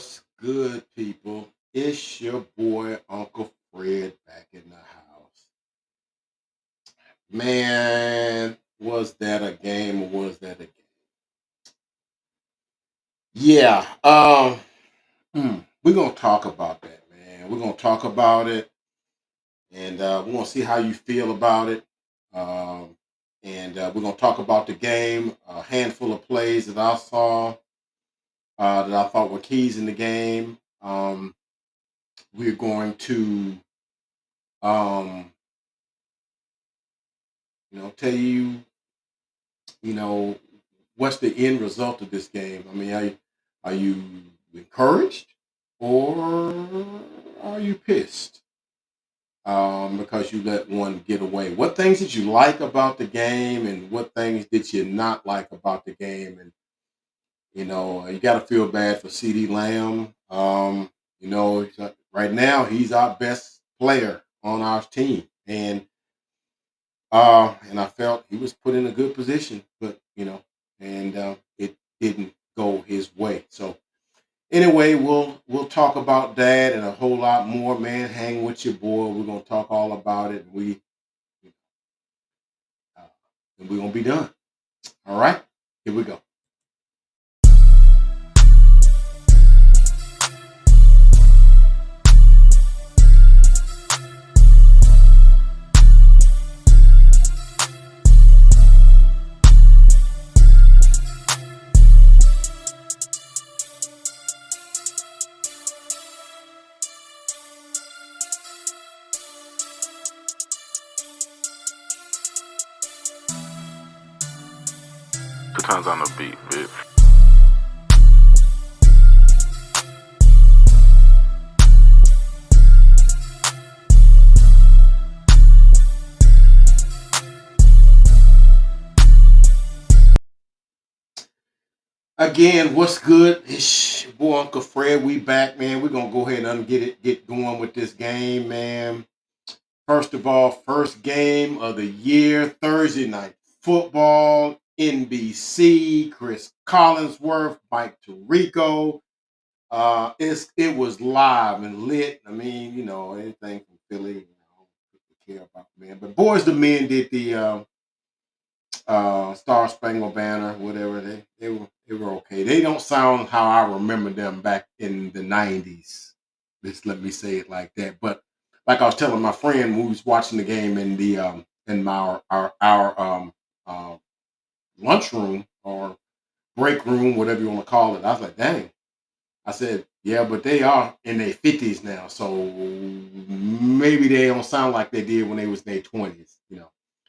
What's good, people? It's your boy Uncle Fred back in the house. Man, was that a game or was that a game? Yeah, we're gonna talk about that, man. We're gonna talk about it, and we're gonna see how you feel about it. Um, and we're gonna talk about the game. A handful of plays that I saw that I thought were keys in the game. We're going to um, tell you know, what's the end result of this game? I mean, are you encouraged or are you pissed because you let one get away? What things did you like about the game, and what things did you not like about the game? And you got to feel bad for CD Lamb. Right now he's our best player on our team, and I felt he was put in a good position, but and it didn't go his way. So anyway, we'll talk about that and a whole lot more, man. Hang with your boy. We're gonna talk all about it. Uh, and we're gonna be done. All right, here we go. Two times on the beat, bitch. Again, what's good? It's your boy Uncle Fred. We back, man. We're gonna go ahead and get going with this game, man. First of all, first game of the year, Thursday night football, NBC, Chris Collinsworth, Mike Tirico. It was live and lit. I mean, anything from Philly, people care about the man. But Boys the Men did the Star Spangled Banner, whatever they were okay. They don't sound how I remember them back in the '90s. Just let me say it like that. But like I was telling my friend who was watching the game in the in my our uh, lunchroom or break room, whatever you want to call it. I was like, dang. I said, yeah, but they are in their 50s now, so maybe they don't sound like they did when they was in their 20s.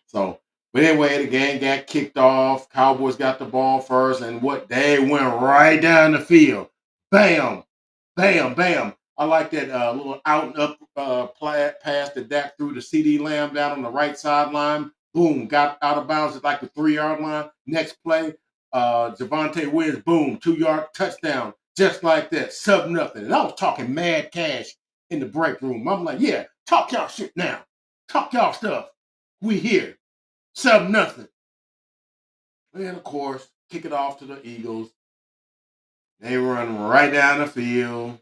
So, but anyway, the game got kicked off. Cowboys got the ball first, and what they went right down the field, bam, bam, bam. I like that little out and up pass that Dak threw to CD Lamb down on the right sideline. Boom, got out of bounds at like the 3 yard line. Next play, Javante Williams, boom, 2 yard touchdown, just like that, sub nothing. And I was talking mad cash in the break room. I'm like, yeah, talk y'all shit now, talk y'all stuff. We here, sub nothing. And of course, kick it off to the Eagles. They run right down the field.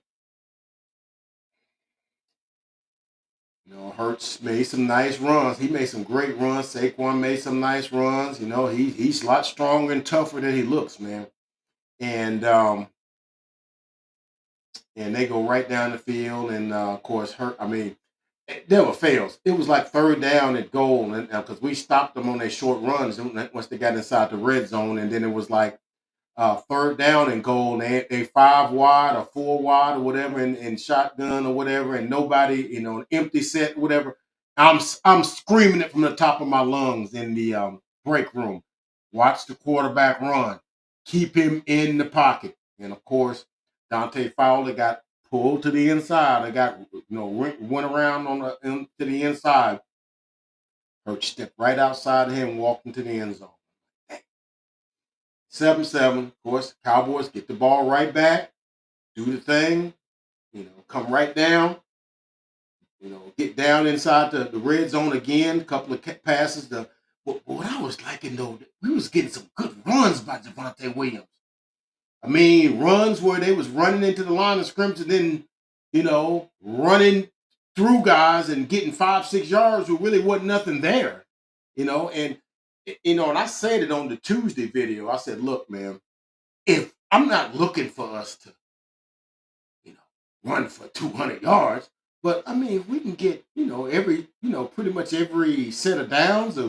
Hurts made some nice runs. He made some great runs. Saquon made some nice runs. He's a lot stronger and tougher than he looks, man. And and they go right down the field, and of course, hurt. I mean, never fails. It was like third down at goal, and because we stopped them on their short runs once they got inside the red zone, and then it was like third down and goal. And they 5 wide or 4 wide or whatever, and shotgun or whatever, and nobody, an empty set, whatever. I'm screaming it from the top of my lungs in the break room. Watch the quarterback run. Keep him in the pocket, and of course, Dante Fowler got pulled to the inside. I got went around to the inside. Hurt stepped right outside of him, walked into the end zone. 7-7. Of course, Cowboys get the ball right back, do the thing, come right down, get down inside the red zone again, a couple of passes. What I was liking, though, we was getting some good runs by Javante Williams. I mean, runs where they was running into the line of scrimmage and then, running through guys and getting 5, 6 yards where really wasn't nothing there, and I said it on the Tuesday video. I said, look, man, if I'm not looking for us to, you know, run for 200 yards, but I mean, if we can get, pretty much every set of downs,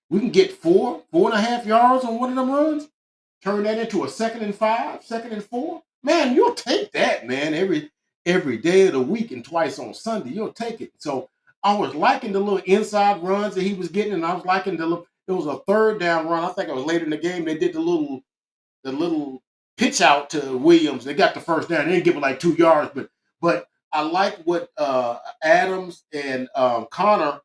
we can get 4.5 yards on one of them runs, turn that into a 2nd and 5, 2nd and 4. Man, you'll take that, man. Every day of the week and twice on Sunday, you'll take it. So I was liking the little inside runs that he was getting, and I was liking the little. It was a third down run. I think it was later in the game. They did the little pitch out to Williams. They got the first down. They didn't give it like 2 yards, but I like what Adams and Connor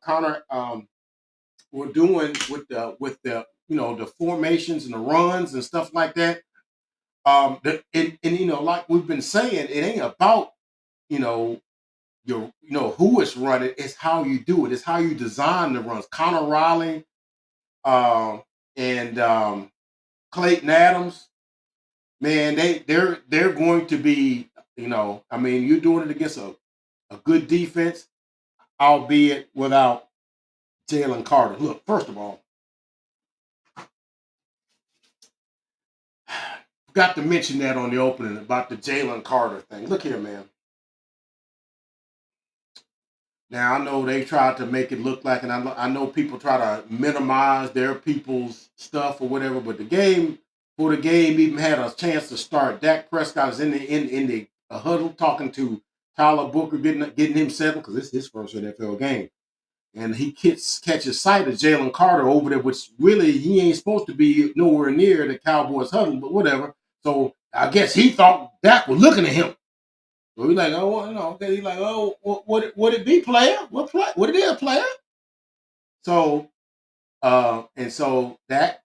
were doing with the the formations and the runs and stuff like that. And like we've been saying, it ain't about you know who is running. It's how you do it. It's how you design the runs. Connor Riley um, and Clayton Adams, man, they're going to be. I mean, you're doing it against a good defense, albeit without Jalen Carter. Look, first of all, got to mention that on the opening about the Jalen Carter thing. Look here, man. Now I know they tried to make it look like, and I know people try to minimize their people's stuff or whatever, but for the game even had a chance to start. Dak Prescott is in the huddle talking to Tyler Booker, getting him settled because it's his first NFL game, and he catches sight of Jalen Carter over there, which really he ain't supposed to be nowhere near the Cowboys huddle, but whatever. So I guess he thought Dak was looking at him. So he's like, oh, well, okay. He's like, oh, what it be, player? What it is, player? So, and so that,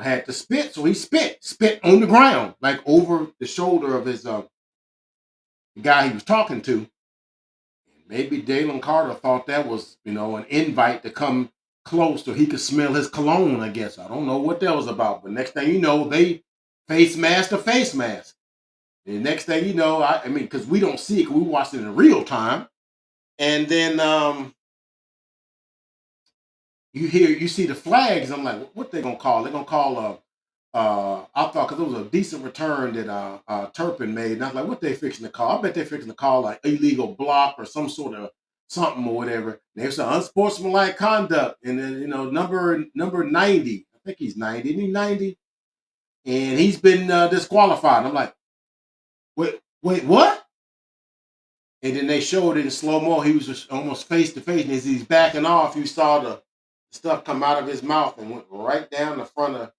had to spit. So he spit on the ground, like over the shoulder of his the guy he was talking to. Maybe Dalen Carter thought that was, an invite to come close so he could smell his cologne. I guess I don't know what that was about, but next thing you know, they face mask to face mask. And the next thing you know, I mean, because we don't see it, 'cause we watched it in real time. And then you see the flags. I'm like, what they gonna call? They're gonna call I thought because it was a decent return that Turpin made. And I was like, what they fixing to call? I bet they're fixing to call like illegal block or some sort of something or whatever. There's some unsportsmanlike conduct, and then number 90. I think he's 90. Isn't he 90? And he's been disqualified. I'm like, wait, what? And then they showed it in slow mo. He was just almost face to face, and as he's backing off, you saw the stuff come out of his mouth and went right down the front of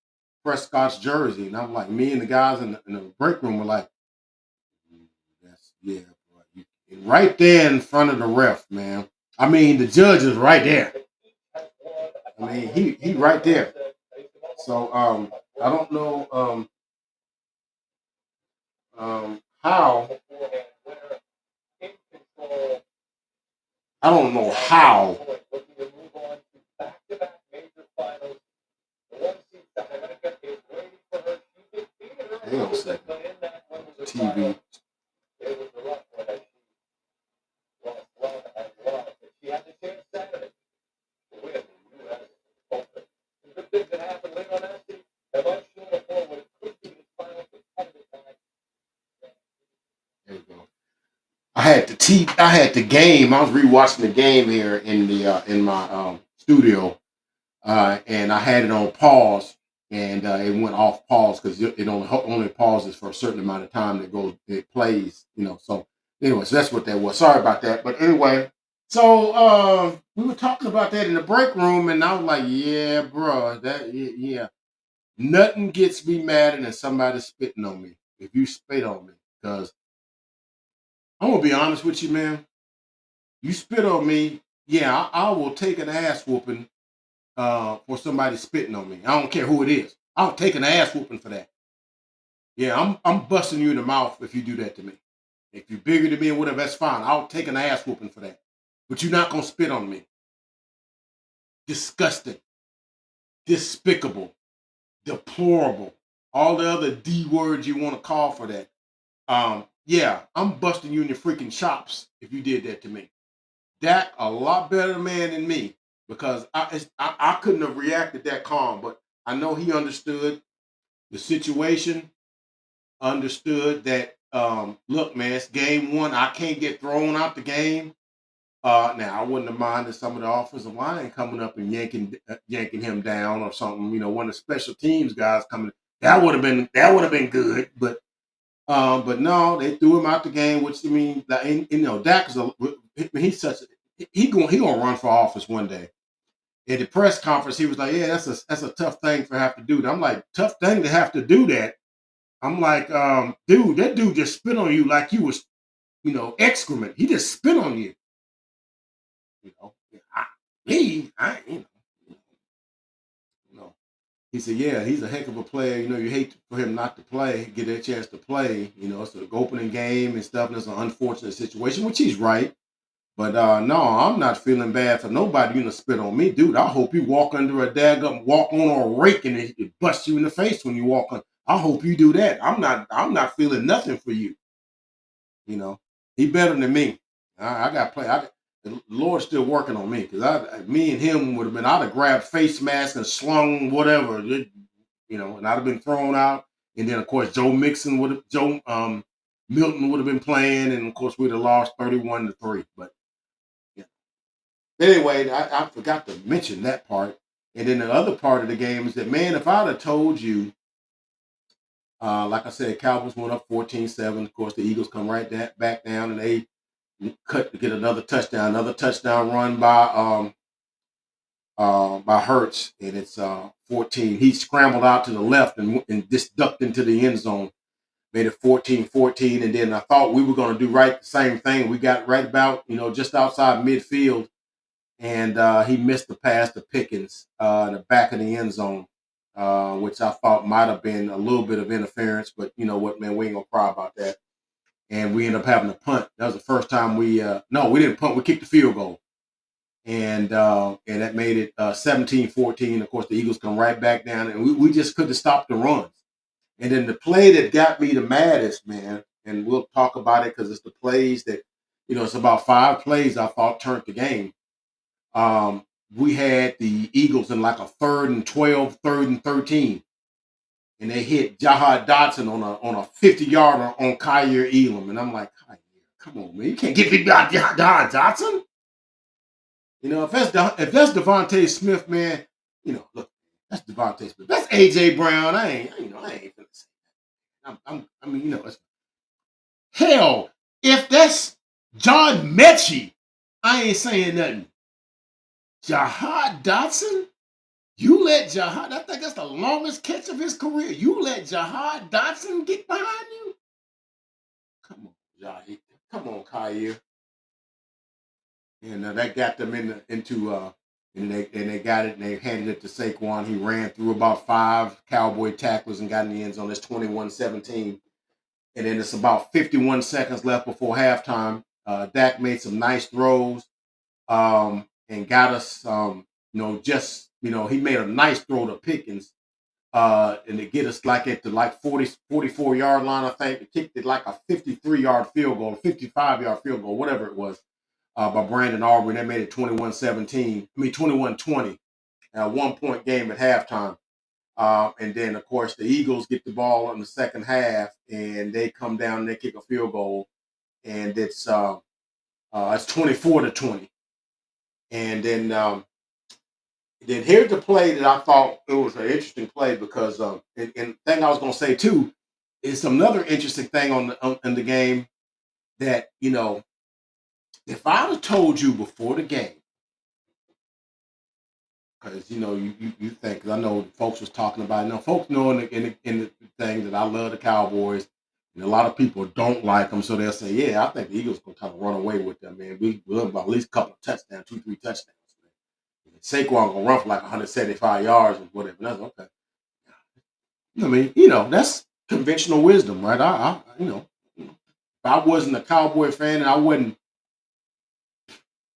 Prescott's jersey. And I'm like, me and the guys in the break room were like, yeah, bro. Right there in front of the ref, man. I mean, the judge is right there. I mean, he right there. So I don't know how. I don't know how. Hang on a second. TV. There you go. I had the game. I was rewatching the game here in my studio, and I had it on pause, and it went off pause because it only pauses for a certain amount of time that it plays. So anyway, so that's what that was. Sorry about that, but anyway, so we were talking about that in the break room, and I was like, yeah, bro, yeah, nothing gets me madder than somebody spitting on me. If you spit on me, because I'm gonna be honest with you, man. You spit on me, yeah, I will take an ass whooping for somebody spitting on me. I don't care who it is. I'll take an ass whooping for that. Yeah, I'm busting you in the mouth if you do that to me. If you're bigger than me or whatever, that's fine. I'll take an ass whooping for that. But you're not gonna spit on me. Disgusting, despicable, deplorable. all the other D words you want to call for that. Yeah, I'm busting you in your freaking chops if you did that to me. Dak, a lot better man than me because I couldn't have reacted that calm, but I know he understood the situation, understood that, look, man, it's game one. I can't get thrown out the game. Now I wouldn't have minded some of the offensive line coming up and yanking him down or something. One of the special teams guys coming. That would have been good, but no, they threw him out the game. Which I mean, Dak is he's such he gonna run for office one day. At the press conference, he was like, "Yeah, that's a tough thing to have to do." I'm like, "Tough thing to have to do that." I'm like, dude, that dude just spit on you like you was, excrement. He just spit on you. You know, I, me, I, you know. He said, yeah, he's a heck of a player. You hate for him not to play, get a chance to play. It's an opening game and stuff. And it's an unfortunate situation, which he's right. But no, I'm not feeling bad for nobody to spit on me, dude. I hope you walk under a daggum, walk on a rake, and it bust you in the face when you walk on. I hope you do that. I'm not feeling nothing for you. You know, he better than me. I got to play. The Lord's still working on me because me and him would have been. I'd have grabbed face mask and slung whatever, and I'd have been thrown out. And then of course Joe Milton would have been playing, and of course we'd have lost 31-3. But yeah. Anyway, I forgot to mention that part. And then the other part of the game is that, man, if I'd have told you, like I said, Cowboys went up 14-7. Of course, the Eagles come right back down, and they cut to get another touchdown run by Hurts, and it's 14. He scrambled out to the left and just ducked into the end zone, made it 14-14. And then I thought we were going to do right the same thing. We got right about, just outside midfield, and he missed the pass to Pickens in the back of the end zone, which I thought might have been a little bit of interference. But you know what, man, we ain't going to cry about that. And we ended up having to punt. That was the first time no, we didn't punt. We kicked the field goal. And that made it 17-14. Of course, the Eagles come right back down, and we just couldn't stop the runs. And then the play that got me the maddest, man, and we'll talk about it because it's the plays that, it's about 5 plays I thought turned the game. We had the Eagles in like a 3rd and 12, 3rd and 13, and they hit Jahad Dotson on a 50-yarder on Kyer Elam, and I'm like, come on, man, you can't get me about Jahad Dotson. If that's Devontae Smith, man, look, that's Devontae Smith. That's AJ Brown. I ain't gonna say that. I mean, hell, if that's John Mechie, I ain't saying nothing. Jahad Dotson, you let Jahad. I think that's the longest catch of his career. You let Jahad Dotson get behind you. Come on, Jahad. Come on, Kyer. And that got them and they got it and they handed it to Saquon. He ran through about 5 Cowboy tacklers and got in the end zone. It's 21-17. And then it's about 51 seconds left before halftime. Dak made some nice throws and got us, he made a nice throw to Pickens and to get us like at the 44-yard line, I think. It kicked it like a 53-yard field goal, 55-yard field goal, whatever it was. By Brandon Aubrey. That made it 21-17. 21-20. A 1-point game at halftime. And then, of course, the Eagles get the ball in the second half, and they come down and they kick a field goal, and it's 24-20. And then here's the play that I thought it was an interesting play because and thing I was going to say too is another interesting thing in the game that if I'd have told you before the game, because you think, 'cause I know folks was talking about it. Now folks know in the thing that I love the Cowboys, and a lot of people don't like them, so they'll say, yeah, I think the Eagles gonna kind of run away with them, man. We'll about at least a couple of touchdowns, 2, 3 touchdowns. Man. Saquon gonna run for like 175 yards or whatever. That's okay. I mean, that's conventional wisdom, right? If I wasn't a Cowboy fan and I wasn't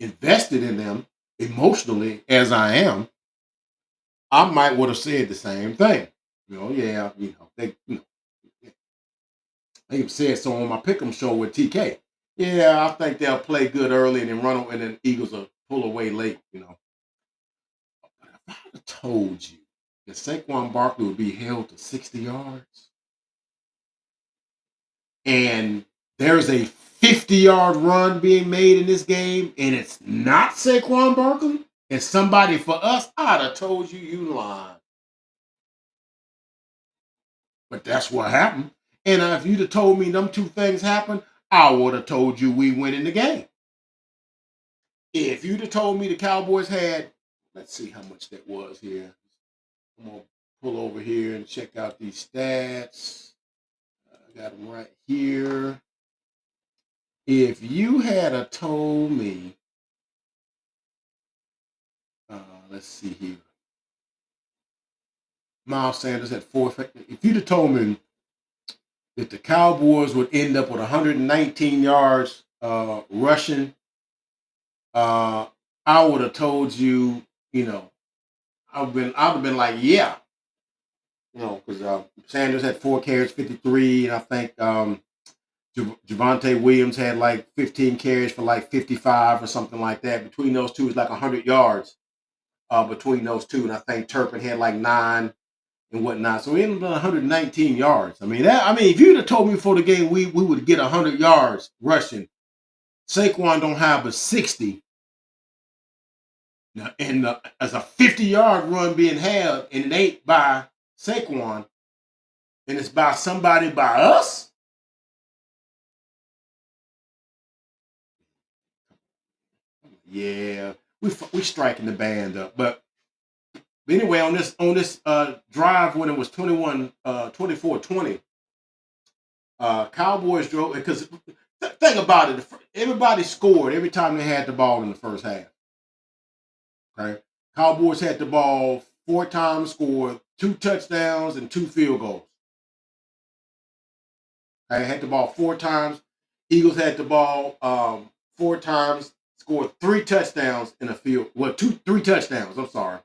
invested in them emotionally as I am, I might would have said the same thing. Yeah, they even said so on my pick'em show with TK. Yeah, I think they'll play good early and then and then Eagles will pull away late. But if I would have told you that Saquon Barkley would be held to 60 yards and there's a 50-yard run being made in this game and it's not Saquon Barkley, it's somebody for us, I'd have told you lying. But that's what happened. And if you'd have told me them two things happened, I would have told you we win in the game. If you'd have told me the Cowboys had, let's see how much that was here. I'm gonna pull over here and check out these stats. I got them right here. If you had a told me, let's see here, Miles Sanders had four. If you'd have told me that the Cowboys would end up with 119 yards rushing, uh, I would have told you, I'd have been like, yeah, because Sanders had 4 carries, 53, and I think Javonte Williams had like 15 carries for like 55 or something like that. Between those two, it's like 100 yards between those two, and I think Turpin had like 9 and whatnot. So we ended up 119 yards. If you'd have told me before the game we would get 100 yards rushing, Saquon don't have but 60. Now, and as a 50-yard run being held, and it ain't by Saquon, and it's by somebody by us. Yeah, we striking the band up. But anyway, on this drive when it was 24-20, Cowboys drove because think about it. Everybody scored every time they had the ball in the first half. Okay, Cowboys had the ball 4 times, scored 2 touchdowns and 2 field goals. I had the ball 4 times. Eagles had the ball 4 times, scored 3 touchdowns in a field. Well, 3 touchdowns. I'm sorry.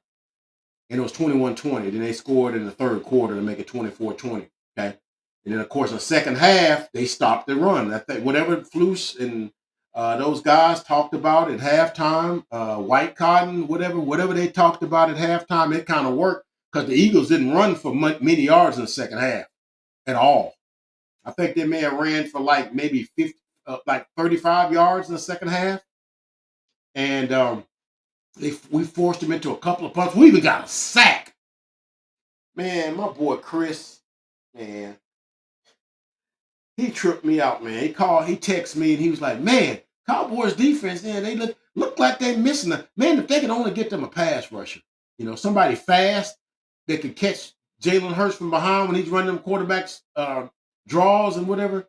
And it was 21-20. Then they scored in the third quarter to make it 24-20. Okay. And then, of course, in the second half, they stopped the run. I think whatever Flus and those guys talked about at halftime, White Cotton, whatever they talked about at halftime, it kind of worked because the Eagles didn't run for many yards in the second half at all. I think they may have ran for like maybe 50, like 35 yards in the second half, and we forced them into a couple of punts. We even got a sack. Man, my boy Chris, man, he tripped me out. Man, he texted me, and he was like, "Man, Cowboys defense, man, they look like they missing a man. If they could only get them a pass rusher, somebody fast that could catch Jalen Hurts from behind when he's running them quarterbacks draws and whatever."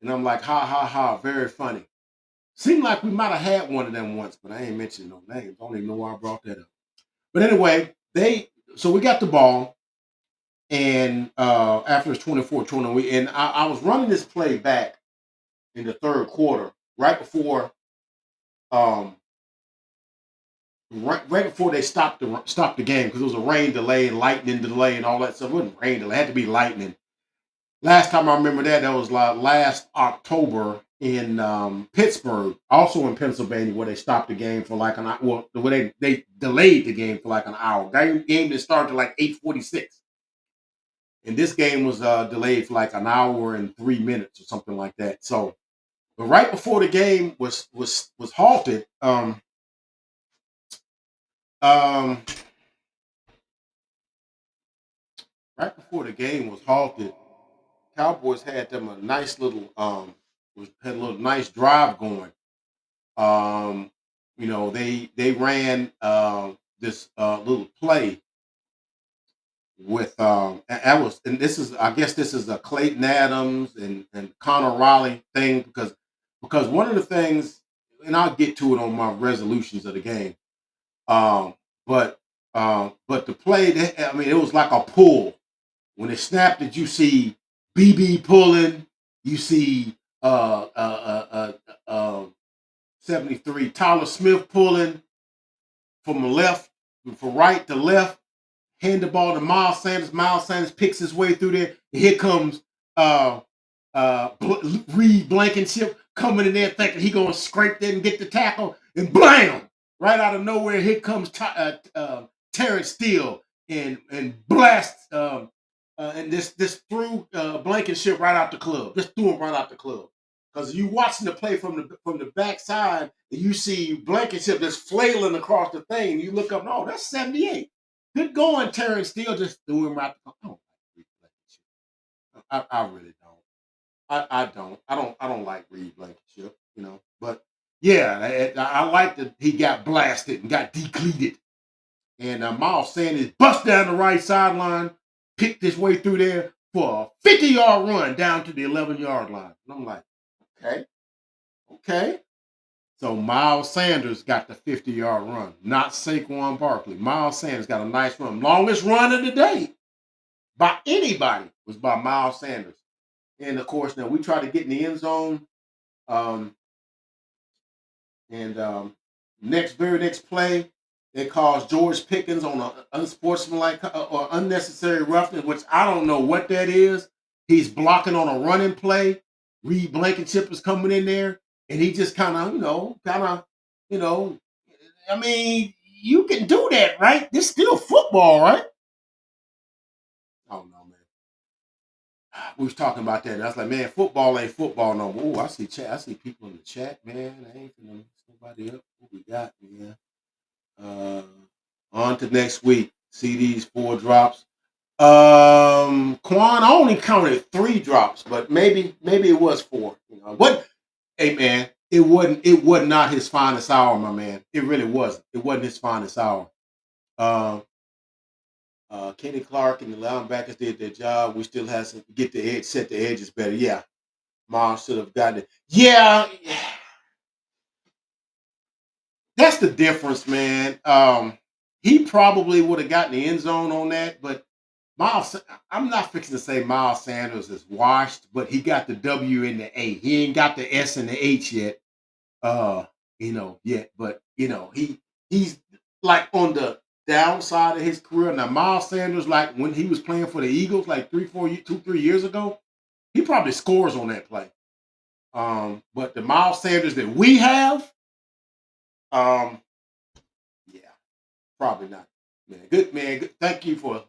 And I'm like, ha ha ha, very funny. Seemed like we might have had one of them once, but I ain't mentioning no names. I don't even know why I brought that up. But anyway, so we got the ball, and after it's 24-20, and I was running this play back in the third quarter, right before right before they stopped the game because it was a rain delay, lightning delay, and all that stuff. It wasn't rain delay; it had to be lightning. Last time I remember that was like last October in Pittsburgh, also in Pennsylvania, where they stopped the game for like an hour. Well, where they delayed the game for like an hour. Game that started like 8:46, and this game was delayed for like an hour and 3 minutes or something like that. So, but right before the game was halted, um, right before the game was halted, Cowboys had them a nice little had a little nice drive going. Um, they ran this little play with and this is I guess this is a Clayton Adams and Connor Raleigh thing because one of the things, and I'll get to it on my resolutions of the game. Um, but the play it was like a pull. When it snapped it, you see BB pulling, you see 73 Tyler Smith pulling from the left, from right to left. hand the ball to Miles Sanders. Miles Sanders picks his way through there. And here comes uh, Reed Blankenship coming in there thinking he gonna scrape that and get the tackle, and blam! Right out of nowhere, here comes Terrence Steele and blasts and this threw Blankenship right out the club. Just threw him right out the club. Because you watching the play from the backside, and you see Blankenship just flailing across the thing. And you look up, no, that's 78. Good going, Terrence Steele. Just threw him right. I really don't. I don't. I don't like Reed Blankenship, But yeah, I like that he got blasted and got decleated. And Miles Sanders bust down the right sideline, picked his way through there for a 50-yard run down to the 11-yard line. And I'm like, okay, okay. So Miles Sanders got the 50-yard run, not Saquon Barkley. Miles Sanders got a nice run. Longest run of the day by anybody was by Miles Sanders. And of course, now we try to get in the end zone. Um, and very next play, it calls George Pickens on an unsportsmanlike or unnecessary roughness, which I don't know what that is. He's blocking on a running play. Reed Blankenship is coming in there, and he just you know, I mean, you can do that, right? This is still football, right? I don't know, man. We was talking about that, and I was like, man, football ain't football no more. Ooh, I see chat. I see people in the chat, man. I ain't gonna mix nobody up. What we got, man? Uh, on to next week. See these 4 drops. Quan, I only counted 3 drops, but maybe it was 4. What? Hey, man, it was not his finest hour, my man. It really wasn't. It wasn't his finest hour. Uh, Kenny Clark and the linebackers did their job. We still have to get the edge, set the edges better. Yeah, Miles should have gotten it. Yeah, that's the difference, man. He probably would have gotten the end zone on that, but Miles, I'm not fixing to say Miles Sanders is washed, but he got the W and the A. He ain't got the S and the H yet. Yet, but he's like on the downside of his career. Now, Miles Sanders, like when he was playing for the Eagles, like 3 years ago, he probably scores on that play. But the Miles Sanders that we have, um, yeah, probably not. Man, good man. Good. Thank you for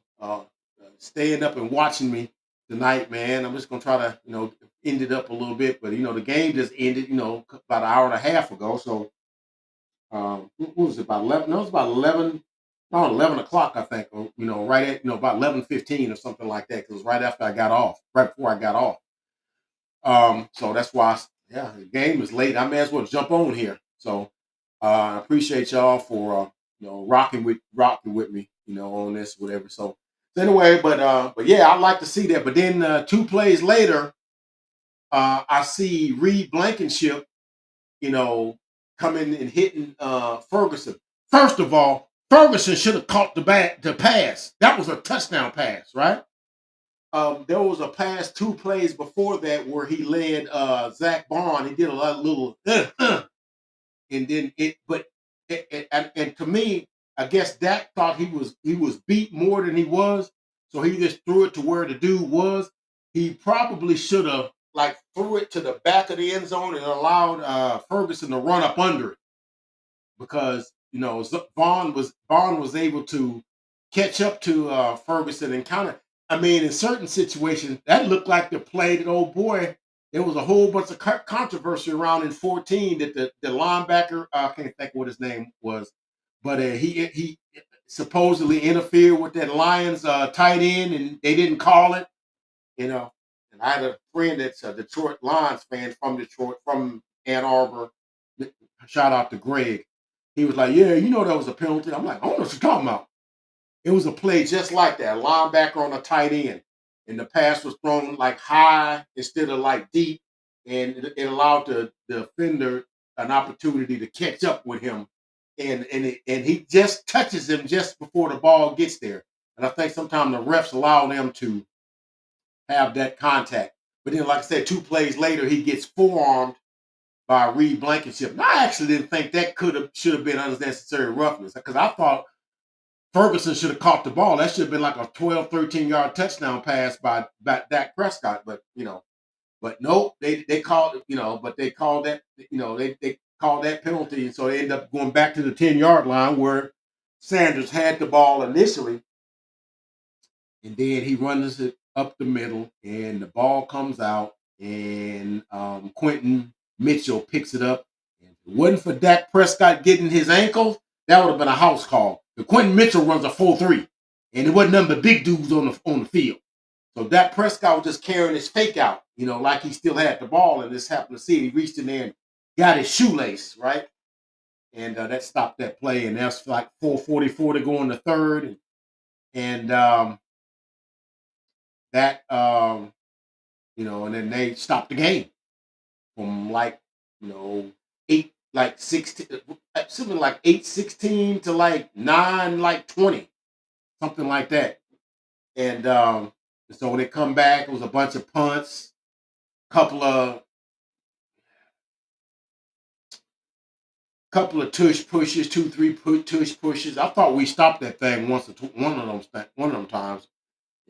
staying up and watching me tonight, man. I'm just gonna try to, end it up a little bit, but the game just ended, about an hour and a half ago. So, what was it, about 11? No, it was about 11, around 11 o'clock, I think. Or, right at, about 11:15 or something like that. Because it was right after I got off, right before I got off. So that's why, yeah, the game is late. I may as well jump on here. So I appreciate y'all for rocking with me, on this, whatever. So anyway, but yeah, I'd like to see that. But then 2 plays later, I see Reed Blankenship, coming and hitting Ferguson. First of all, Ferguson should have caught the pass. That was a touchdown pass, right? There was a pass 2 plays before that where he led Zach Bond. He did a lot of little, and then and to me, I guess Dak thought he was beat more than he was, so he just threw it to where the dude was. He probably should have like threw it to the back of the end zone and allowed Ferguson to run up under it, because Vaughn was able to catch up to Ferguson and kind of. I mean, in certain situations, that looked like the play that old boy. There was a whole bunch of controversy around in 14 that the linebacker, I can't think what his name was, but he supposedly interfered with that Lions tight end, and they didn't call it. you know. And I had a friend that's a Detroit Lions fan from Detroit, from Ann Arbor. Shout out to Greg. He was like, "Yeah, that was a penalty." I'm like, "I don't know what you're talking about." It was a play just like that, a linebacker on a tight end, and the pass was thrown like high instead of like deep, and it allowed the defender an opportunity to catch up with him, and he just touches him just before the ball gets there. And I think sometimes the refs allow them to have that contact. But then, like I said, 2 plays later, he gets forearmed by Reed Blankenship. And I actually didn't think that should have been unnecessary roughness, because I thought Ferguson should have caught the ball. That should have been like a 12, 13-yard touchdown pass by Dak Prescott. But but nope, they called but they called that they called that penalty, and so they ended up going back to the 10-yard line where Sanders had the ball initially, and then he runs it up the middle, and the ball comes out, and Quentin Mitchell picks it up. And if it wasn't for Dak Prescott getting his ankle, that would have been a house call. The Quentin Mitchell runs a 4.3, and it wasn't none but big dudes on the field. So Dak Prescott was just carrying his fake out, like he still had the ball, and this happened to see it. He reached in there and got his shoelace, right? And that stopped that play, and that's like 4:44 to go in the third, and that and then they stopped the game from like you know 16 something like 8:16 to like 9:20, something like that. And so when they come back, it was a bunch of punts, couple of tush pushes, two, three tush pushes. I thought we stopped that thing one of them times.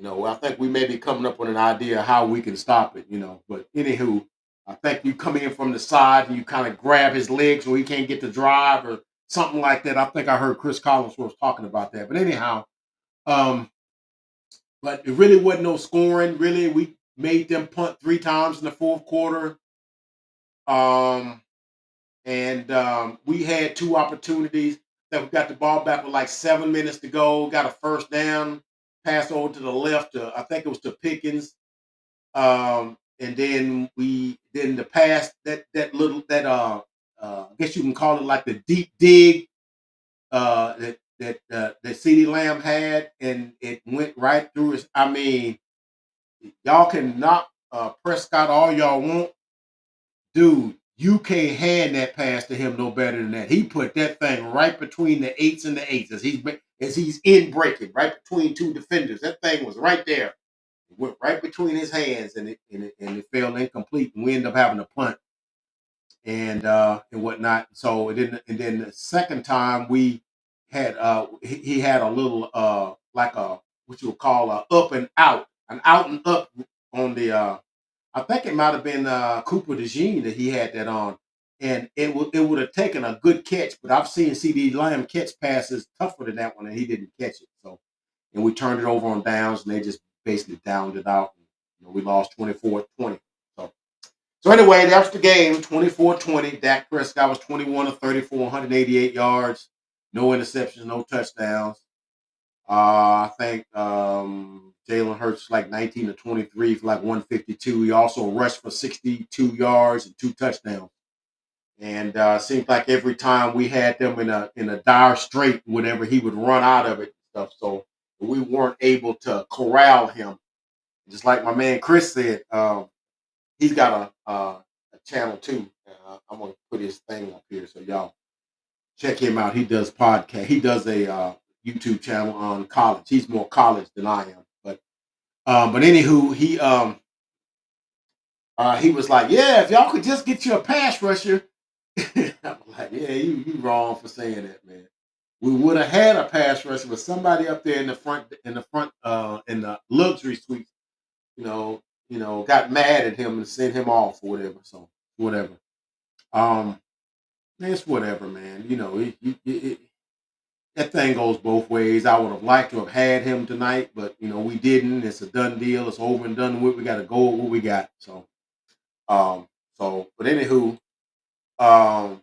I think we may be coming up with an idea how we can stop it. But anywho, I think you come in from the side and you kind of grab his legs so he can't get the drive or something like that. I think I heard Chris Collins was talking about that. But anyhow, um, but it really wasn't no scoring. Really, we made them punt 3 times in the fourth quarter. Um, and we had 2 opportunities that we got the ball back with like 7 minutes to go. Got a first down, pass over to the left. I think it was to Pickens. And then the pass I guess you can call it like the deep dig that CeeDee Lamb had, and it went right through his. I mean, y'all can knock Prescott all y'all want, dude. You can't hand that pass to him no better than that. He put that thing right between the eights and the eights as he's in breaking right between 2 defenders. That thing was right there. It went right between his hands, and it fell incomplete, and we ended up having to punt and whatnot. So it didn't. And then the second time we had he had a little like a what you would call a up and out, an out and up on the I think it might have been Cooper DeJean that he had that on, and it would have taken a good catch, but I've seen CD Lamb catch passes tougher than that one, and he didn't catch it. So, and we turned it over on downs, and they just basically downed it out. We lost 24-20. So anyway, that was the game, 24-20. Dak Prescott was 21 of 34, 188 yards, no interceptions, no touchdowns. I think Jalen Hurts like 19 to 23 for like 152. He also rushed for 62 yards and 2 touchdowns. And seems like every time we had them in a dire strait, whenever he would run out of it and stuff. So we weren't able to corral him. Just like my man Chris said, he's got a channel too. I'm gonna put his thing up here so y'all check him out. He does podcast. He does a YouTube channel on college. He's more college than I am, but anywho, he was like, yeah, if y'all could just get you a pass rusher. I'm like, yeah, you wrong for saying that, man. We would have had a pass rusher, but somebody up there in the luxury suite, got mad at him and sent him off or whatever. So whatever. Um, it's whatever, man. That thing goes both ways. I would have liked to have had him tonight, but we didn't. It's a done deal. It's over and done with. We got to go with what we got. Um, but anywho, um,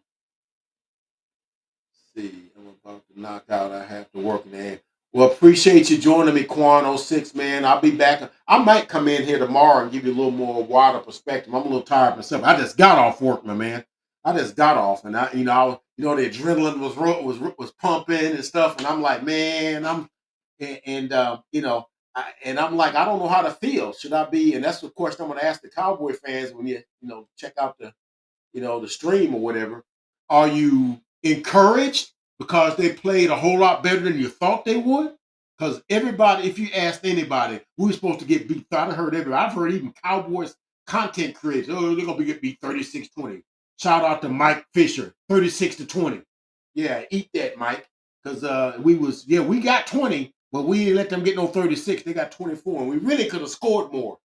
see, I'm about to knock out. I have to work in the end. Well, appreciate you joining me, Quan06, man. I'll be back. I might come in here tomorrow and give you a little more wider perspective. I'm a little tired myself. I just got off work, my man. I just got off, and the adrenaline was pumping and stuff, and I'm like, man, and I'm like, I don't know how to feel. Should I be? And that's the question I'm going to ask the Cowboy fans when you check out the stream or whatever. Are you encouraged because they played a whole lot better than you thought they would? Because everybody, if you asked anybody, we were supposed to get beat. I've heard even Cowboys content creators, they're going to get beat 36-20. Shout out to Mike Fisher, 36-20. Yeah, eat that, Mike. because we got 20, but we didn't let them get no 36. They got 24, and we really could have scored more,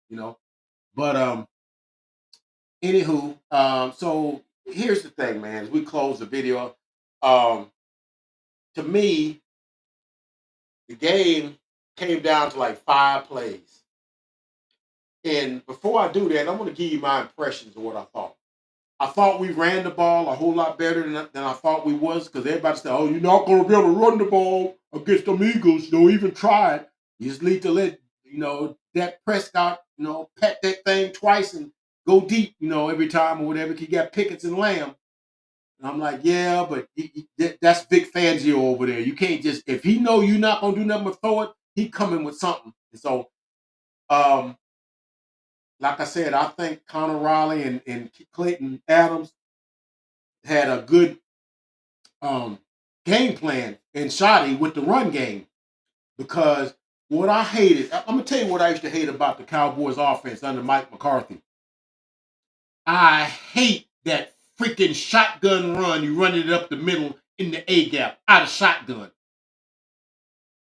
But anywho, so here's the thing, man. As we close the video, um, to me, the game came down to like 5 plays. And before I do that, I'm going to give you my impressions of what I thought. I thought we ran the ball a whole lot better than I thought we was, because everybody said, "Oh, you're not going to be able to run the ball against them Eagles. Don't even try it. You just need to let Dak Prescott, pat that thing twice and go deep, every time or whatever. He got Pickens and Lamb." And I'm like, yeah, but that's Vic Fangio over there. You can't just, if he know you're not gonna do nothing but throw it, he coming with something. And so, um, like I said, I think Connor Riley and Clayton Adams had a good game plan and shoddy with the run game, because what I hated, I'm gonna tell you what I used to hate about the Cowboys offense under Mike McCarthy. I hate that freaking shotgun run. You run it up the middle in the A gap out of shotgun.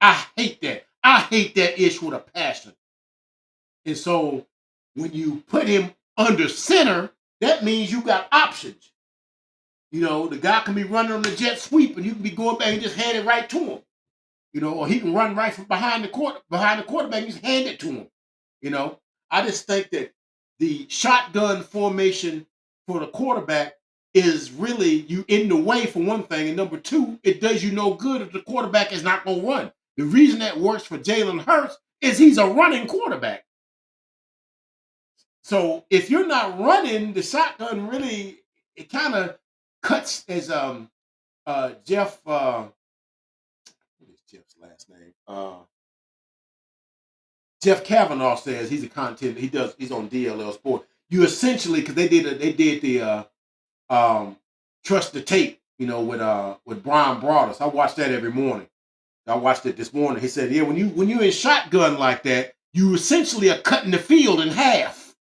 I hate that. I hate that ish with a passion. And so when you put him under center, that means you got options. The guy can be running on the jet sweep, and you can be going back and just hand it right to him. Or he can run right from behind the quarterback and just hand it to him. I just think that the shotgun formation for the quarterback is really you in the way, for one thing, and number two, it does you no good if the quarterback is not going to run. The reason that works for Jalen Hurts is he's a running quarterback. So if you're not running, the shotgun really, it kind of cuts, as Jeff what is Jeff's last name? Jeff Kavanaugh says, he's a content. He's on DLL Sport. You essentially, because they did the trust the tape, with Brian Broaddus. I watch that every morning. I watched it this morning. He said, yeah, when you're in shotgun like that, you essentially are cutting the field in half,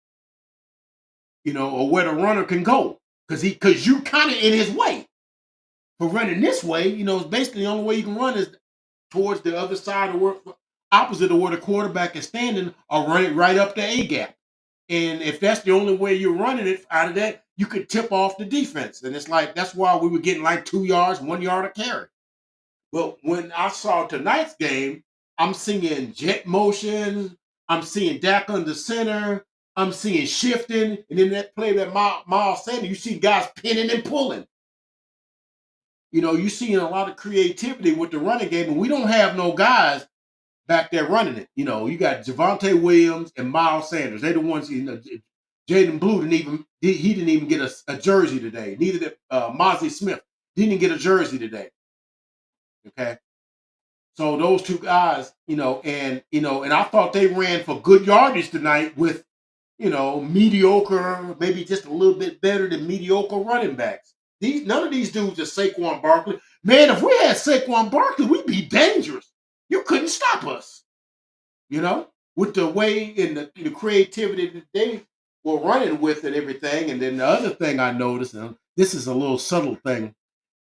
or where the runner can go, because you kind of in his way. For running this way, it's basically the only way you can run is towards the other side of opposite of where the quarterback is standing, or run it right up the A gap. And if that's the only way you're running it out of that, you could tip off the defense. And it's like, that's why we were getting like 2 yards, 1 yard a carry. But when I saw tonight's game, I'm seeing jet motion. I'm seeing Dak under center. I'm seeing shifting. And then that play that Miles Sanders, you see guys pinning and pulling. You're seeing a lot of creativity with the running game, and we don't have no guys back there running it. You got Javonte Williams and Miles Sanders. They're the ones. Jaden Blue didn't even get a jersey today. Neither did Mozzie Smith. Didn't get a jersey today. Okay, so those two guys, and I thought they ran for good yardage tonight with, mediocre, maybe just a little bit better than mediocre running backs. None of these dudes are Saquon Barkley. Man, if we had Saquon Barkley, we'd be dangerous. You couldn't stop us, with the way and the creativity that they were running with and everything. And then the other thing I noticed, and this is a little subtle thing,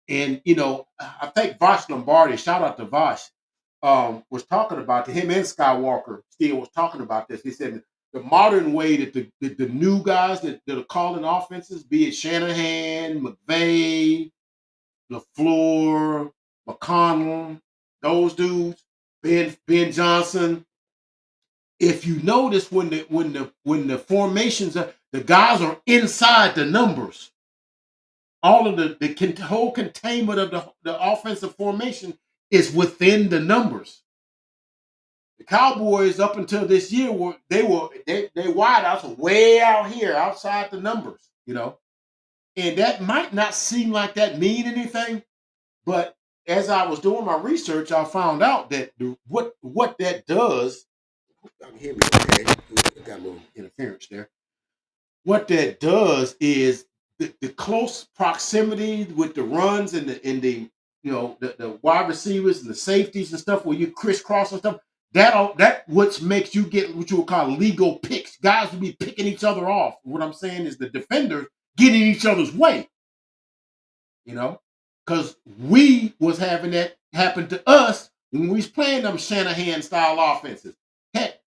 and I think Vosh Lombardi, shout out to Vosh, was talking about, to him and Skywalker still was talking about this. He said the modern way that the new guys that are calling offenses, be it Shanahan, McVay, LaFleur, McConnell, those dudes, Ben Johnson. If you notice, when the formations are, the guys are inside the numbers. All of the whole containment of the offensive formation is within the numbers. The Cowboys, up until this year, they wideouts are way out here outside the numbers, and that might not seem like that mean anything, but as I was doing my research, I found out that what that does. I can hear me okay. I got a little interference there. What that does is the close proximity with the runs and the the wide receivers and the safeties and stuff, where you crisscross and stuff. That what makes you get what you would call legal picks. Guys will be picking each other off. What I'm saying is the defenders getting each other's way. Because we was having that happened to us when we was playing them Shanahan style offenses. Heck,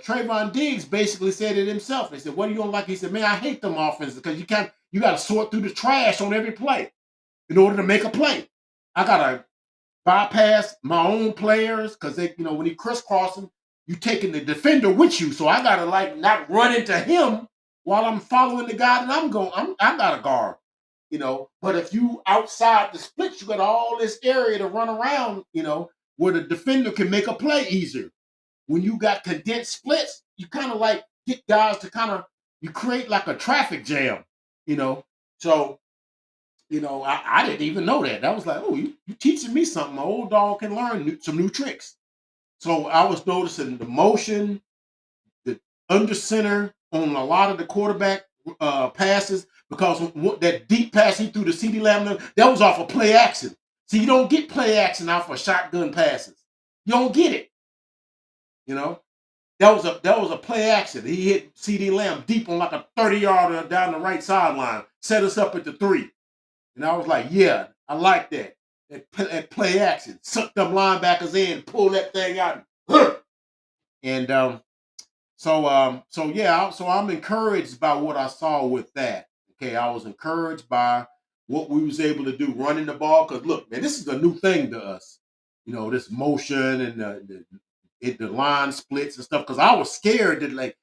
Trayvon Diggs basically said it himself. They said, "What do you don't like?" He said, "Man, I hate them offenses because you got to sort through the trash on every play in order to make a play. I gotta bypass my own players because they, when he crisscrossing, you taking the defender with you. So I gotta like not run into him while I'm following the guy that I'm going. I got a guard, But if you outside the splits, you got all this area to run around, where the defender can make a play easier. When you got condensed splits, you kind of like get guys to you create like a traffic jam, you know. So I didn't even know that. That was like, oh, you teaching me something. My old dog can learn some new tricks. So I was noticing the motion, the under center on a lot of the quarterback passes because that deep pass he threw to CD Lamb, that was off of play action. See, you don't get play action off of shotgun passes. You don't get it. You know, that was a play action. He hit CD Lamb deep on like a 30-yarder down the right sideline, set us up at the 3. And I was like, yeah, I like that. That play action. Suck them linebackers in, pull that thing out. And so I'm encouraged by what I saw with that. Okay, I was encouraged by what we was able to do running the ball. Because look, man, this is a new thing to us. This motion and the line splits and stuff. Because I was scared that like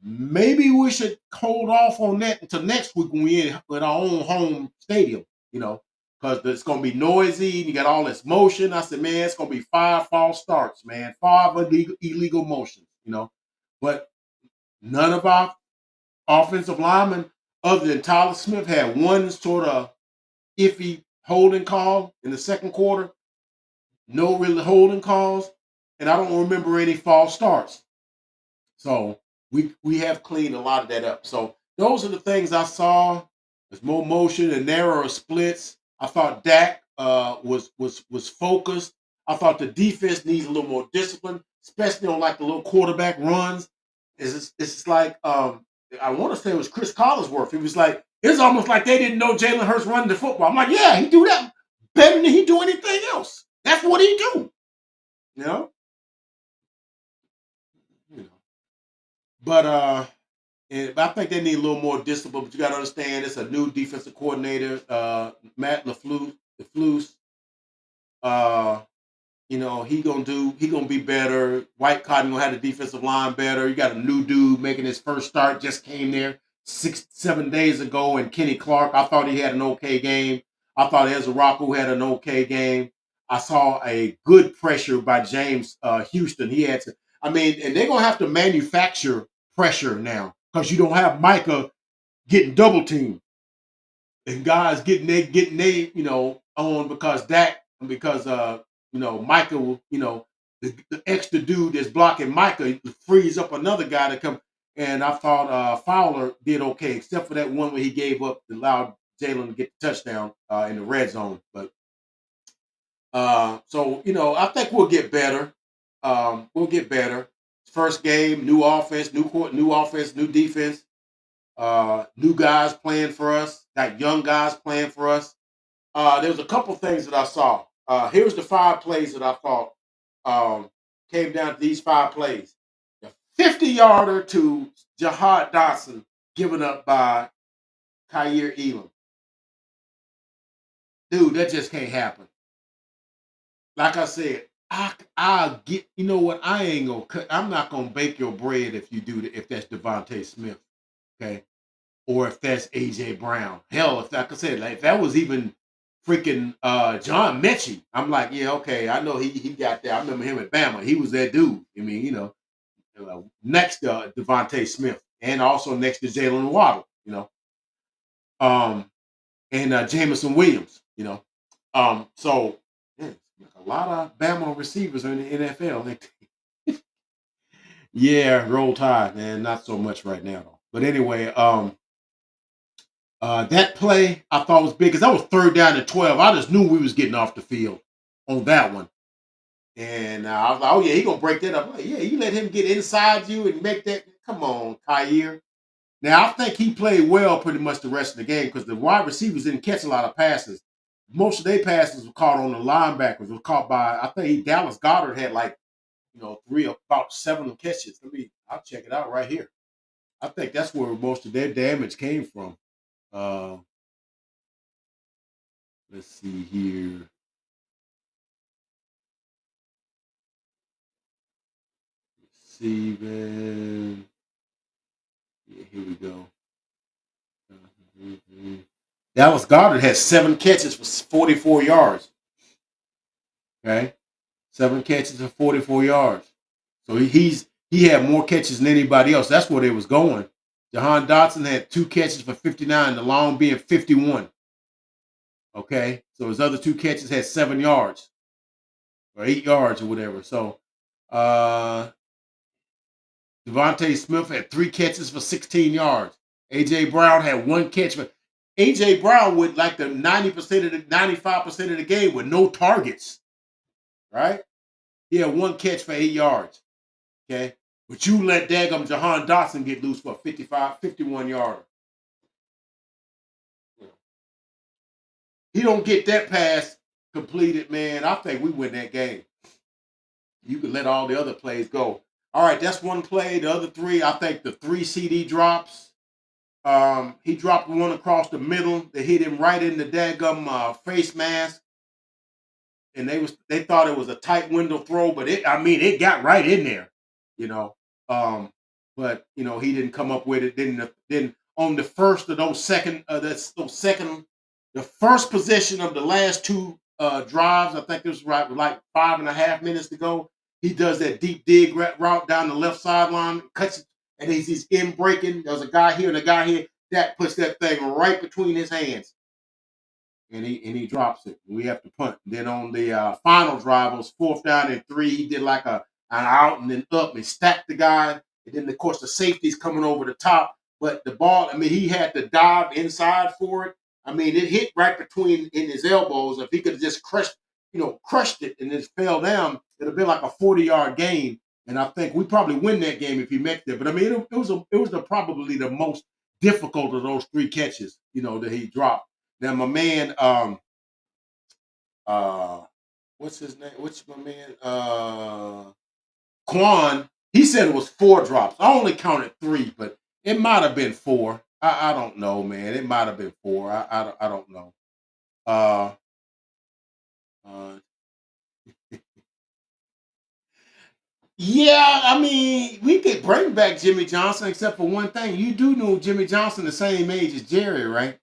maybe we should hold off on that until next week when we in our own home stadium, because it's going to be noisy and you got all this motion. I said, man, it's going to be 5 false starts, man, 5 illegal motions, But none of our offensive linemen, other than Tyler Smith, had one sort of iffy holding call in the second quarter. No really holding calls. And I don't remember any false starts. So we have cleaned a lot of that up. So those are the things I saw. There's more motion and narrower splits. I thought Dak was focused. I thought the defense needs a little more discipline, especially on like the little quarterback runs. It's like I want to say it was Chris Collinsworth. It was like it's almost like they didn't know Jalen Hurts running the football. I'm like, yeah, he do that better than he do anything else. That's what he do. You know, you know. But And I think they need a little more discipline. But you got to understand, it's a new defensive coordinator, Matt LaFleur. Uh, he gonna be better. White Cotton gonna have the defensive line better. You got a new dude making his first start. Just came there 6-7 days ago, and Kenny Clark. I thought he had an okay game. I thought Ezra Rocco had an okay game. I saw a good pressure by James Houston. He had to. I mean, and they're gonna have to manufacture pressure now because you don't have Micah getting double teamed and guys getting they on because Micah the extra dude that's blocking Micah frees up another guy to come. And I thought Fowler did okay, except for that one where he gave up and allowed Jalen to get the touchdown in the red zone. But I think we'll get better. We'll get better. First game, new offense, new offense, new defense. New guys playing for us, got young guys playing for us. There was a couple things that I saw. Here's the 5 plays that I thought came down to these 5 plays. The 50-yarder to Jahad Dotson given up by Kaiir Elam. Dude, that just can't happen. Like I said, I'll get, you know what? I ain't gonna cut, I'm not gonna bake your bread if you do that, if that's Devontae Smith. Okay. Or if that's AJ Brown. Hell, if like I said, like if that was even freaking John Mechie, I'm like, yeah, okay, I know he got that. I remember him at Bama. He was that dude. I mean, next to Devontae Smith and also next to Jalen Waddle, and Jameson Williams, So yeah, a lot of Bama receivers are in the NFL. Yeah, roll tide, man. Not so much right now though. But anyway, that play I thought was big because that was 3rd down and 12. I just knew we was getting off the field on that one. And I was like, oh yeah, he gonna break that up. Like, yeah, you let him get inside you and make that. Come on, Kaiir. Now I think he played well pretty much the rest of the game because the wide receivers didn't catch a lot of passes. Most of their passes were caught on the linebackers. Was caught by I think Dallas Goddard had like three about 7 catches. I'll check it out right here. I think that's where most of their damage came from. Uh, let's see here. Receiving. Yeah, here we go. Dallas Goddard had 7 catches for 44 yards. Okay, 7 catches for 44 yards. So he had more catches than anybody else. That's where they was going. Jahan Dotson had 2 catches for 59, the long being 51. Okay, so his other 2 catches had 7 yards or 8 yards or whatever. So uh Devontae Smith had 3 catches for 16 yards. AJ Brown had 1 catch for AJ Brown with like the 90% of the 95% of the game with no targets, right? He had 1 catch for 8 yards. Okay. But you let Dagum Jahan Dotson get loose for a 55, 51 yarder. He don't get that pass completed, man. I think we win that game. You can let all the other plays go. All right, that's one play. The other three, I think the 3 CD drops. He dropped one across the middle that hit him right in the daggum face mask, and they thought it was a tight window throw, but it got right in there, you know. Um, but he didn't come up with it. Then on the first of the first possession of the last two drives, I think it was right with like 5.5 minutes to go. He does that deep dig route down the left sideline, cuts it, and he's in breaking. There's a guy here and a guy here. That puts that thing right between his hands and he drops it. We have to punt. Then on the final drive, it was 4th down and 3. He did like an out and then up and stacked the guy. And then of course the safety's coming over the top. But the ball, he had to dive inside for it. It hit right between in his elbows. If he could have just crushed it and just fell down, it'd have been like a 40-yard gain. And I think we probably win that game if he makes it. But it was probably the most difficult of those 3 catches, that he dropped. Now my man, uh, what's his name? What's my man? Quan. He said it was 4 drops. I only counted 3, but it might have been 4. I don't know, man. It might have been 4. I don't know. Uh, uh, yeah, we could bring back Jimmy Johnson, except for one thing. You do know Jimmy Johnson the same age as Jerry, right?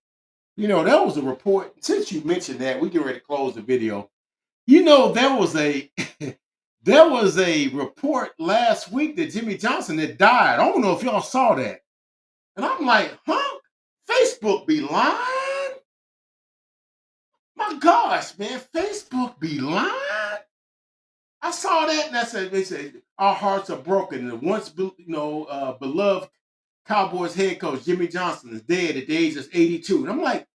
There was a report. Since you mentioned that, we get ready to close the video. There was a there was a report last week that Jimmy Johnson had died. I don't know if y'all saw that. And I'm like, huh? Facebook be lying? My gosh, man, Facebook be lying. I saw that and they said our hearts are broken. The once beloved Cowboys head coach Jimmy Johnson is dead at the age of 82. And I'm like,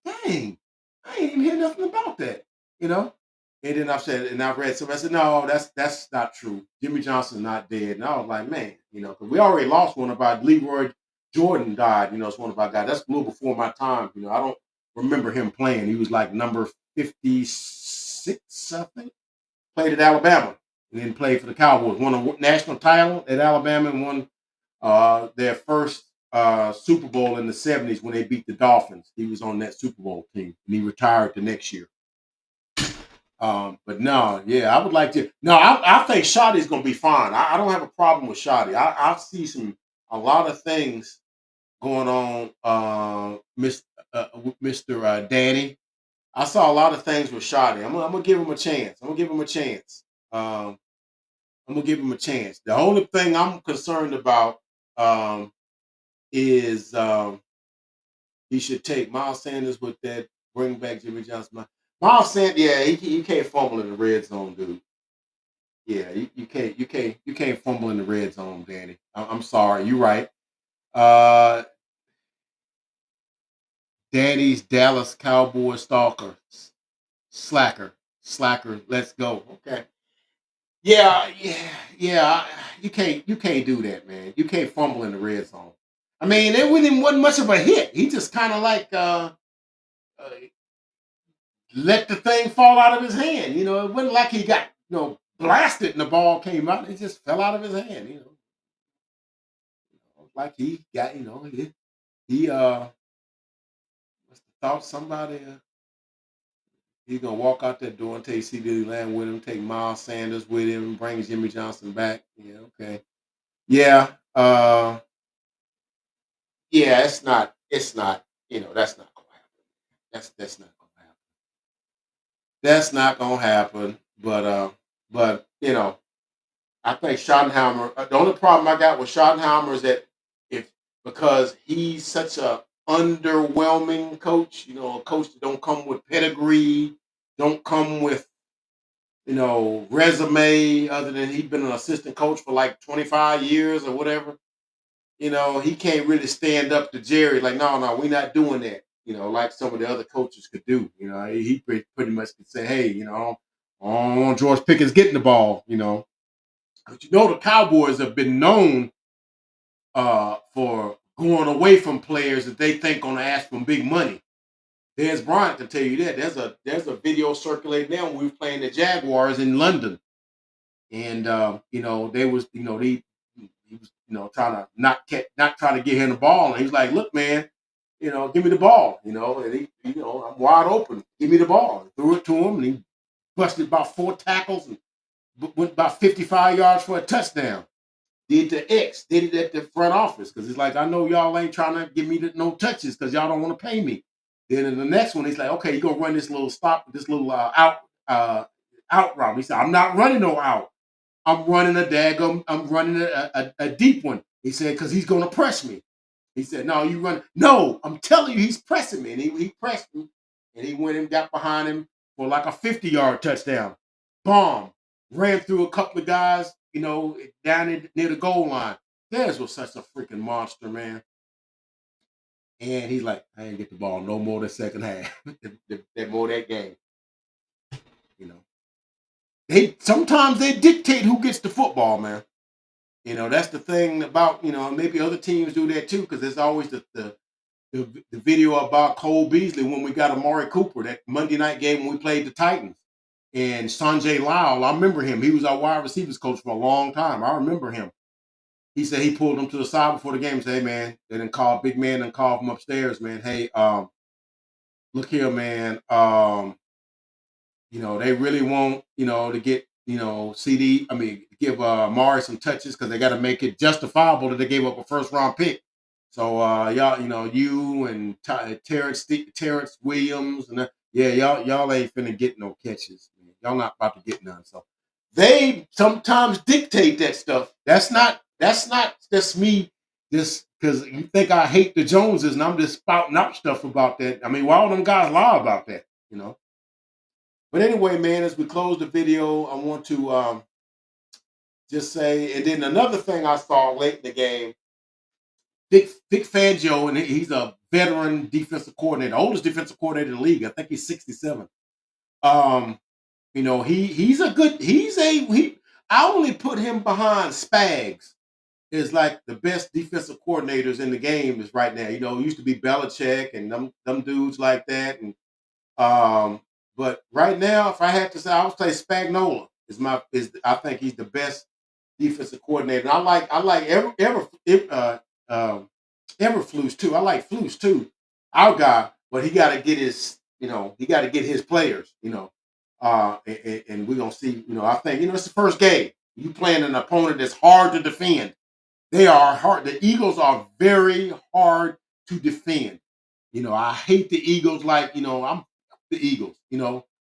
dang, I ain't even hear nothing about that, you know. And then I've read something. I said, no, that's not true. Jimmy Johnson's not dead. And I was like, man, because we already lost one of our Leroy Jordan died. It's one of our guys. That's a little before my time. I don't remember him playing. He was like number 56, I think. Played at Alabama and then played for the Cowboys. Won a national title at Alabama and won their first Super Bowl in the 70s when they beat the Dolphins. He was on that Super Bowl team and he retired the next year. But no, yeah, I would like to. No, I think Shotty's going to be fine. I don't have a problem with Shotty. I see a lot of things going on, Mr. Danny. I saw a lot of things with Shotty. I'm gonna give him a chance. Um, I'm gonna give him a chance. The only thing I'm concerned about is he should take Miles Sanders with that bring back Jimmy Johnson. Miles Sanders, yeah, he can't fumble in the red zone, dude. Yeah, you can't fumble in the red zone, Danny. I'm sorry, you're right. Uh, Danny's Dallas Cowboy stalker, slacker, slacker. Let's go. Okay. Yeah, yeah, yeah. You can't do that, man. You can't fumble in the red zone. It wasn't much of a hit. He just kind of like let the thing fall out of his hand. It wasn't like he got blasted and the ball came out. It just fell out of his hand. Like he got he must have thought somebody he's gonna walk out that door and take CD Lamb with him, take Miles Sanders with him, bring Jimmy Johnson back. Yeah, okay. Yeah, yeah. It's not. That's not gonna happen. That's not gonna happen. That's not gonna happen. But I think Schottenheimer. The only problem I got with Schottenheimer is that if because he's such a underwhelming coach, a coach that don't come with pedigree, don't come with resume other than he's been an assistant coach for like 25 years or whatever. He can't really stand up to Jerry. Like, no, no, we're not doing that. Like some of the other coaches could do. He pretty much could say, hey, I don't want George Pickens getting the ball. But the Cowboys have been known for going away from players that they think gonna ask for big money. Des Bryant can tell you that. There's a video circulating now when we were playing the Jaguars in London, and they was he was trying to not trying to get him the ball, and he was like, "Look, man, give me the ball, and I'm wide open, give me the ball." And threw it to him, and he busted about 4 tackles and went about 55 yards for a touchdown. Did the X, did it at the front office because it's like I know y'all ain't trying to give me no touches because y'all don't want to pay me. Then in the next one, he's like, okay, you're gonna run this little stop, this little out route. He said, I'm not running no out. I'm running a deep one. He said, because he's gonna press me. He said, no, you run. No, I'm telling you, he's pressing me. And he pressed me. And he went and got behind him for like a 50-yard touchdown. Bomb. Ran through a couple of guys, down near the goal line. Theirs was such a freaking monster, man. And he's like, I ain't get the ball no more than second half. That more that game. You know. They sometimes they dictate who gets the football, man. That's the thing about, maybe other teams do that too, because there's always the video about Cole Beasley when we got Amari Cooper, that Monday night game when we played the Titans. And Sanjay Lyle, I remember him. He was our wide receivers coach for a long time. I remember him. He said he pulled him to the side before the game and said, hey, man, they didn't call big man and call from upstairs, man. Hey, look here, man. They really want, to get, CD, I mean, give Mari some touches because they got to make it justifiable that they gave up a first round pick. So y'all, you and Terrence Williams and yeah, y'all ain't finna get no catches. Man. Y'all not about to get none. So they sometimes dictate that stuff. That's me just because you think I hate the Joneses and I'm just spouting out stuff about that. I mean, why all them guys lie about that? But anyway, man, as we close the video, I want to just say, and then another thing I saw late in the game, Vic Fangio, and he's a veteran defensive coordinator, oldest defensive coordinator in the league. I think he's 67. Um, he's a good, he I only put him behind Spags is like the best defensive coordinators in the game is right now. It used to be Belichick and them dudes like that. And but right now, if I had to say, I would say Spagnola is I think he's the best defensive coordinator. And I like Everflus too. I like Flus too, our guy. But he got to get his players. And we're gonna see. I think it's the first game. You playing an opponent that's hard to defend. They are hard. The Eagles are very hard to defend. I hate the Eagles like, I'm the Eagles,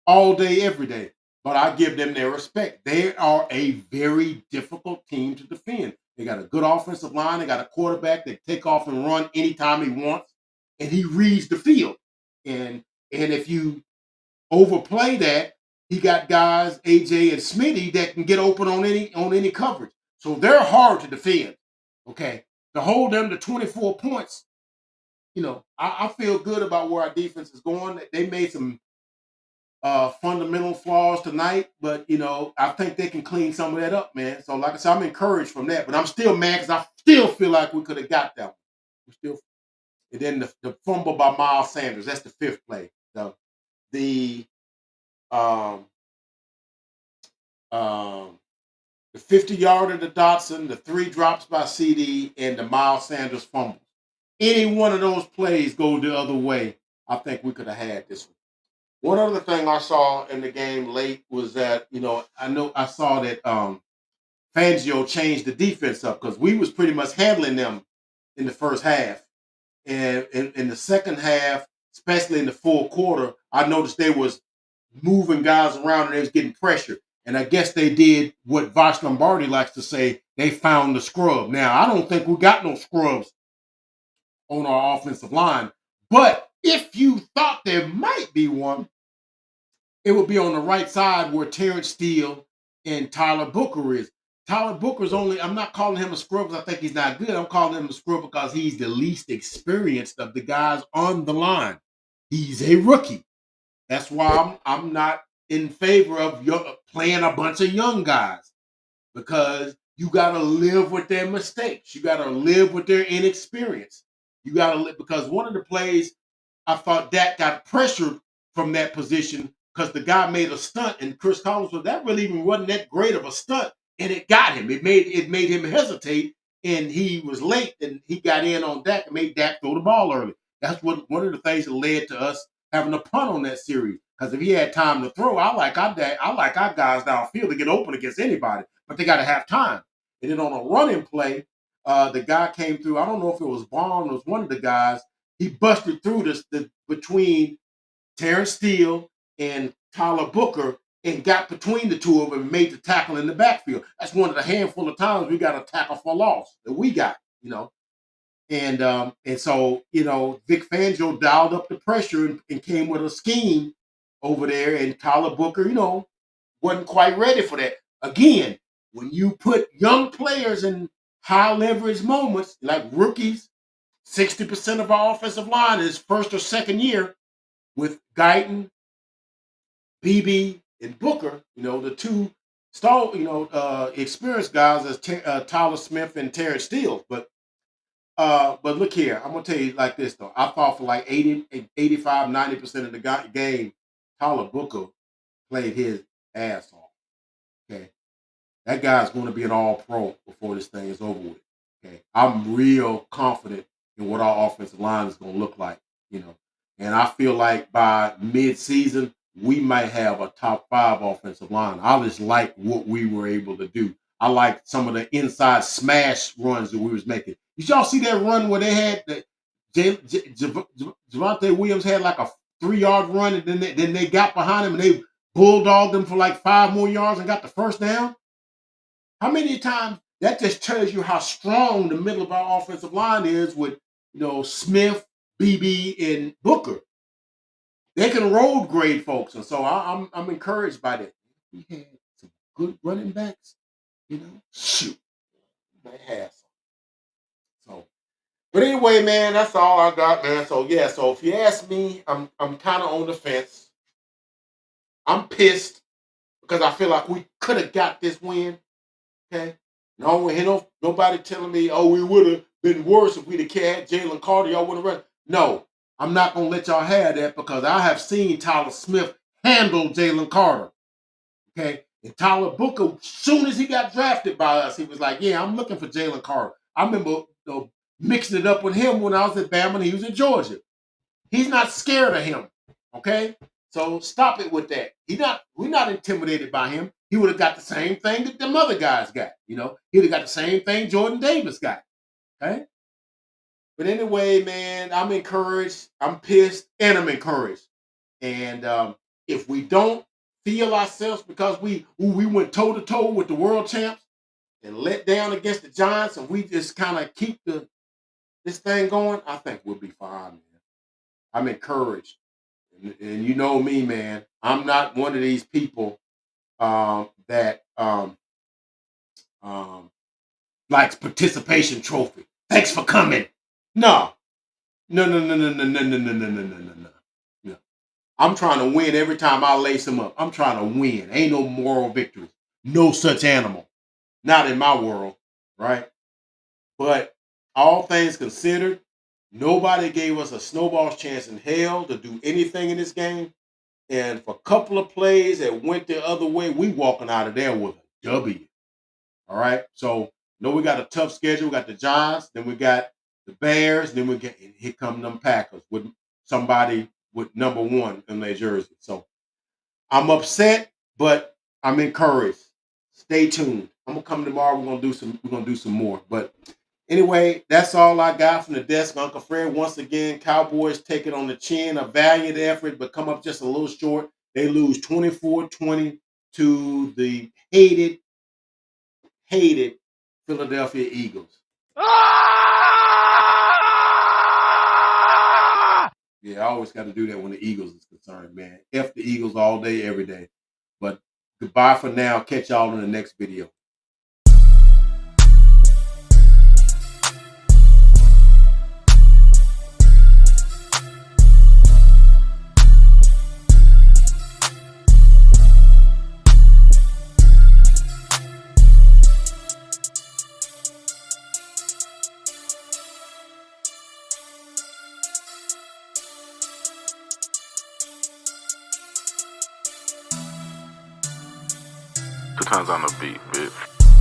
all day, every day. But I give them their respect. They are a very difficult team to defend. They got a good offensive line. They got a quarterback that take off and run anytime he wants, and he reads the field. And if you overplay that, he got guys, AJ and Smitty, that can get open on any coverage. So they're hard to defend. Okay. To hold them to 24 points, I feel good about where our defense is going. They made some fundamental flaws tonight, but I think they can clean some of that up, man. So, like I said, I'm encouraged from that, but I'm still mad because I still feel like we could have got that one. We still, and then the fumble by Miles Sanders. That's the fifth play. The the um, um, the 50-yarder to Dotson, the 3 drops by CD, and the Miles Sanders fumble. Any one of those plays go the other way, I think we could have had this one. One other thing I saw in the game late was that, I saw that Fangio changed the defense up because we was pretty much handling them in the first half. And in the second half, especially in the fourth quarter, I noticed they was moving guys around and they was getting pressure. And I guess they did what Vosh Lombardi likes to say, they found the scrub. Now, I don't think we got no scrubs on our offensive line. But if you thought there might be one, it would be on the right side where Terrence Steele and Tyler Booker is. Tyler Booker's only, I'm not calling him a scrub because I think he's not good. I'm calling him a scrub because he's the least experienced of the guys on the line. He's a rookie. That's why I'm not in favor of playing a bunch of young guys because you got to live with their mistakes. You got to live with their inexperience. You got to live because one of the plays I thought Dak got pressured from that position because the guy made a stunt and Chris Collins was that really even wasn't that great of a stunt and it got him. It made him hesitate and he was late and he got in on Dak and made Dak throw the ball early. That's what one of the things that led to us having a punt on that series. Because if he had time to throw, I like our guys downfield to get open against anybody, but they got to have time. And then on a running play, the guy came through. I don't know if it was Vaughn, it was one of the guys. He busted through between Terrence Steele and Tyler Booker and got between the two of them and made the tackle in the backfield. That's one of the handful of times we got a tackle for loss that we got. And so, Vic Fangio dialed up the pressure and came with a scheme over there, and Tyler Booker, wasn't quite ready for that. Again, when you put young players in high leverage moments, like rookies, 60% of our offensive line is first or second year with Guyton, BB, and Booker, the two experienced guys as Tyler Smith and Terrence Steele. But look here, I'm gonna tell you like this though. I thought for like 80, 85, 90% of the game, Tyler Booker played his ass off. Okay. That guy's going to be an all pro before this thing is over with. Okay. I'm real confident in what our offensive line is going to look like, you know. And I feel like by mid-season, we might have a top 5 offensive line. I just like what we were able to do. I like some of the inside smash runs that we was making. Did y'all see that run where they had Javonte Williams had like a 3-yard run, and then they got behind him and they bulldogged him for like 5 more yards and got the first down? How many times that just tells you how strong the middle of our offensive line is with Smith, BB, and Booker. They can road grade folks, and so I'm encouraged by that. We had some good running backs, Shoot, they had some. So, but anyway, man, that's all I got, man. So yeah, so if you ask me, I'm kind of on the fence. I'm pissed because I feel like we could have got this win. Okay. Nobody telling me, oh, we would have been worse if we'd have had Jalen Carter. Y'all would have run. No, I'm not gonna let y'all have that because I have seen Tyler Smith handle Jalen Carter. Okay. And Tyler Booker, soon as he got drafted by us, he was like, yeah, I'm looking for Jalen Carter. I remember mixing it up with him when I was at Bama and he was in Georgia. He's not scared of him. Okay? So stop it with that. We're not intimidated by him. He would have got the same thing that them other guys got. He'd have got the same thing Jordan Davis got. Okay? But anyway, man, I'm encouraged. I'm pissed and I'm encouraged. And if we don't feel ourselves because we went toe to toe with the world champs and let down against the Giants and we just kind of keep this thing going, I think we'll be fine, man. I'm encouraged. And you know me, man. I'm not one of these people that um, likes participation trophy. Thanks for coming. No, no, no, no, no, no, no, no, no, no, no, no, no, no. I'm trying to win every time I lace them up. I'm trying to win. Ain't no moral victories. No such animal. Not in my world, right? But all things considered, Nobody gave us a snowball's chance in hell to do anything in this game. And for a couple of plays that went the other way, we walking out of there with a W. All right. So we got a tough schedule. We got the Giants, then we got the Bears, then we get here come them Packers with somebody with number 1 in their jersey. So I'm upset, but I'm encouraged. Stay tuned. I'm gonna come tomorrow. We're gonna do some more. But anyway, that's all I got from the desk, Uncle Fred. Once again, Cowboys take it on the chin, a valiant effort, but come up just a little short. They lose 24-20 to the hated Philadelphia Eagles. Yeah, I always got to do that when the Eagles is concerned, man. F the Eagles all day, every day. But goodbye for now. Catch y'all in the next video. Two times on the beat, bitch.